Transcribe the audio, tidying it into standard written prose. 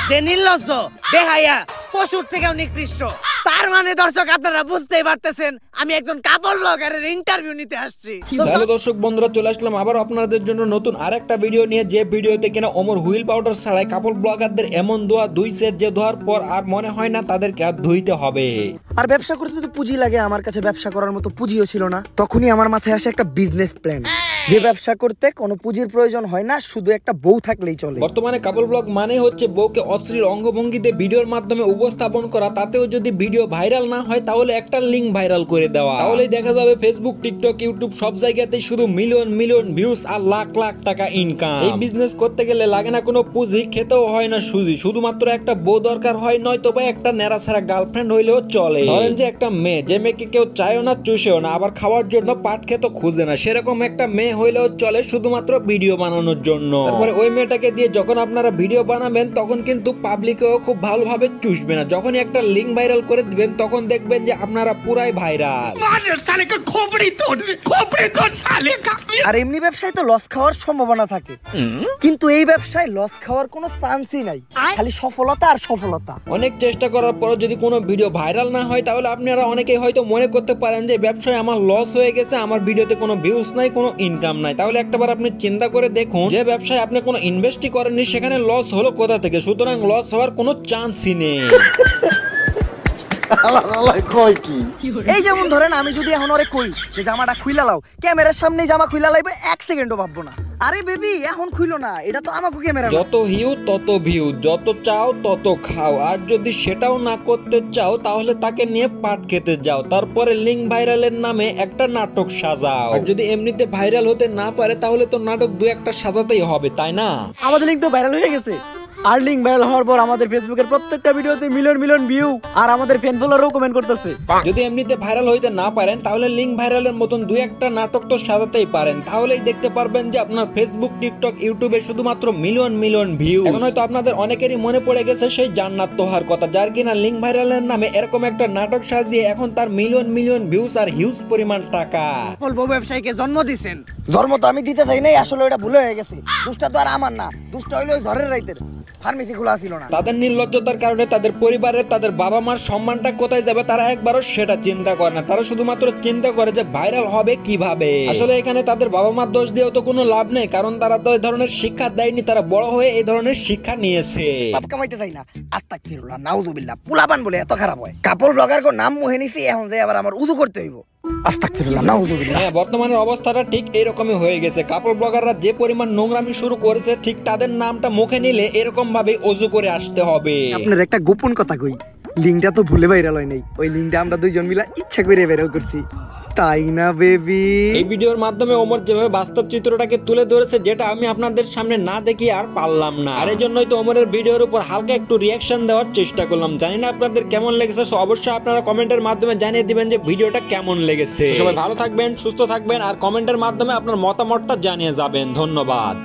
যে নির্লজ্জ বেহায়া পশুর থেকেও নিকৃষ্ট। তার মানে দর্শক আপনারা বুঝতেই পারতেছেন আমি একজন কাপল ব্লগারের ইন্টারভিউ নিতে আসছি। তাহলে দর্শক বন্ধুরা চলে আসলাম আবার আপনাদের জন্য নতুন আরেকটা ভিডিও নিয়ে, যে ভিডিওতে কিনা ওমর হুইল পাউডার ছাড়াই কাপল ব্লগারদের এমন ধোয়া ধুইছে যে ধোয়ার পর আর মনে হয় না তাদেরকে আর ধুইতে হবে। আর ব্যবসা করতে তো পুঁজি লাগে, আমার কাছে ব্যবসা করার মতো পুঁজিও ছিল না। তখনই আমার মাথায় আসে একটা বিজনেস প্ল্যান, যে ব্যবসা করতে কোনো পুঁজির প্রয়োজন হয় না, শুধু একটা বউ থাকলেই চলে। বর্তমানে কাপল ব্লগ মানে হচ্ছে বউকে অশ্লীল অঙ্গভঙ্গিতে ভিডিওর মাধ্যমে উপস্থাপন করা, তাতেও যদি ভিডিও ভাইরাল না হয় তাহলে একটা লিংক ভাইরাল করে দেওয়া, তাহলেই দেখা যাবে ফেসবুক, টিকটক, ইউটিউব সব জায়গাতেই শুধু মিলিয়ন মিলিয়ন ভিউজ আর লাখ লাখ টাকা ইনকাম। এই বিজনেস করতে গেলে লাগে না কোনো পুঁজি, খেতেও হয় না সুজি, শুধুমাত্র একটা বউ দরকার হয়, নয়তো বা একটা নেড়াছাড়া গার্লফ্রেন্ড হইলেও চলে। ধরেন যে একটা মেয়ে, যে মেয়েকে কেউ চায়ও না চুষেও না, আবার খাওয়ার জন্য পাট খেতে খুঁজে না, সেরকম একটা মেয়ে হইলেও চলে শুধুমাত্র ভিডিও বানানোর জন্য। তারপরে ওই মেয়েটাকে দিয়ে যখন আপনারা ভিডিও বানাবেন তখন কিন্তু পাবলিকেও খুব ভালোভাবে চুষবে না, যখনই একটা লিংক ভাইরাল করে দিবেন তখন দেখবেন যে আপনারা পুরাই ভাইরাল। আর এমনি ব্যবসায় তো লস খাওয়ার সম্ভাবনা থাকে, কিন্তু এই ব্যবসায় লস খাওয়ার কোনো চান্সই নাই, খালি সফলতা আর সফলতা। অনেক চেষ্টা করার পর যদি কোনো ভিডিও ভাইরাল না হয় তাহলে আপনারা অনেকেই হয়তো মনে করতে পারেন যে ব্যবসায় আমার লস হয়ে গেছে, আমার ভিডিওতে কোনো ভিউজ নাই, কোনো ইনকাম নাই। তাহলে একটাবার আপনি চিন্তা করে দেখুন, যে ব্যবসায় আপনি কোনো ইনভেস্টই করেননি সেখানে লস হলো কোথা থেকে? সুতরাং লস হওয়ার কোনো চান্সই নেই। এই যেমন ধরেন আমি যদি এখন ওরে কই যে জামাটা খুইলা লাও, ক্যামেরার সামনে জামা খুইলা লাইবে, এক সেকেন্ডও ভাববো না, আরে বেবি এখন খুইলো না, এটা তো আমাকে ক্যামেরা। যত হিউ তত ভিউ, যত চাও তত খাও, আর যদি সেটাও না করতে চাও তাহলে তাকে নিয়ে পাট খেতে যাও, তারপরে লিংক ভাইরালের নামে একটা নাটক সাজাও। আর যদি এমনিতে ভাইরাল হতে না পারে তাহলে তো নাটক দু একটা সাজাতেই হবে, তাই না? আমাদের লিংক তো ভাইরাল হয়ে গেছে, আর লিংক ভাইরাল হওয়ার পর আমাদের ফেসবুকের প্রত্যেকটা ভিডিওতে মিলিয়ন মিলিয়ন ভিউ, আর আমাদের ফ্যান ফলোয়ারও কমেন্ট করতেছে। যদি এমনিতে ভাইরাল হইতে না পারেন তাহলে লিংক ভাইরালের মতন দুই একটা নাটক তো সাজাতেই পারেন, তাহলেই দেখতে পারবেন যে আপনার ফেসবুক, টিকটক, ইউটিউবে শুধুমাত্র মিলিয়ন মিলিয়ন ভিউ। এখন হয়তো আপনাদের অনেকেরই মনে পড়ে গেছে সেই জান্নাত তোহার কথা, যার কিনা লিংক ভাইরালের নামে এরকম একটা নাটক সাজিয়ে এখন তার মিলিয়ন মিলিয়ন ভিউজ আর হিউজ পরিমাণ টাকা। বউ ব্যবসায়ীকে জন্ম দিছেন। জন্ম তো আমি দিতে চাই নাই, আসলে ওটা ভুল হয়ে গেছে, দুষ্টা তো আর আমার না, দুষ্টা হইলো ঝড়ের রাইতের, ফার্মেসি খোলা ছিল না। তাদের নির্লজ্জতার কারণে তাদের পরিবারের, তাদের বাবা মার সম্মানটা কোথায় যাবে তারা একবারও সেটা চিন্তা করে না, তারা শুধুমাত্র চিন্তা করে যে ভাইরাল হবে কিভাবে। আসলে এখানে তাদের বাবা মার দোষ দিয়েও তো কোনো লাভ নেই, কারণ তারা তো এই ধরনের শিক্ষা দেয়নি, তারা বড় হয়ে এই ধরনের শিক্ষা নিয়েছে। বাপ কামাইতে চাই না, আস্তাগফিরুল্লাহ, নাউযুবিল্লাহ, পোলাপান বলে এত খারাপ হয়। কাপল ব্লগার কো নাম মুহে নিছি, এখন যে আবার আমার উযু করতে হইব, আস্তাগফিরুল্লাহ, নাউযুবিল্লাহ। হ্যাঁ, বর্তমানের অবস্থাটা ঠিক এরকমই হয়ে গেছে। কাপল ব্লগাররা যে পরিমাণ নোংরামি শুরু করেছে, ঠিক তাদের নামটা মুখে নিলে এরকম ভাবে ওযু করে আসতে হবে। আপনার একটা গোপন কথা কই, লিংকটা তো ভুলে ভাইরাল হয় নাই, ওই লিংকটা আমরা দুইজন মিলে ইচ্ছা করে ভাইরাল করছি, তাই না বেবি? এই ভিডিওর মাধ্যমে ওমর যেভাবে বাস্তব চিত্রটাকে তুলে ধরেছে, যেটা আমি আপনাদের সামনে না দেখি আর পারলাম না, আর এই জন্যই তো ওমরের ভিডিওর উপর হালকা একটু রিয়াকশন দেওয়ার চেষ্টা করলাম। জানি না আপনাদের কেমন লেগেছে, অবশ্যই আপনারা কমেন্টের মাধ্যমে জানিয়ে দিবেন যে ভিডিওটা কেমন লেগেছে। সবাই ভালো থাকবেন, সুস্থ থাকবেন, আর কমেন্টের মাধ্যমে আপনার মতামতটা জানিয়ে যাবেন। ধন্যবাদ।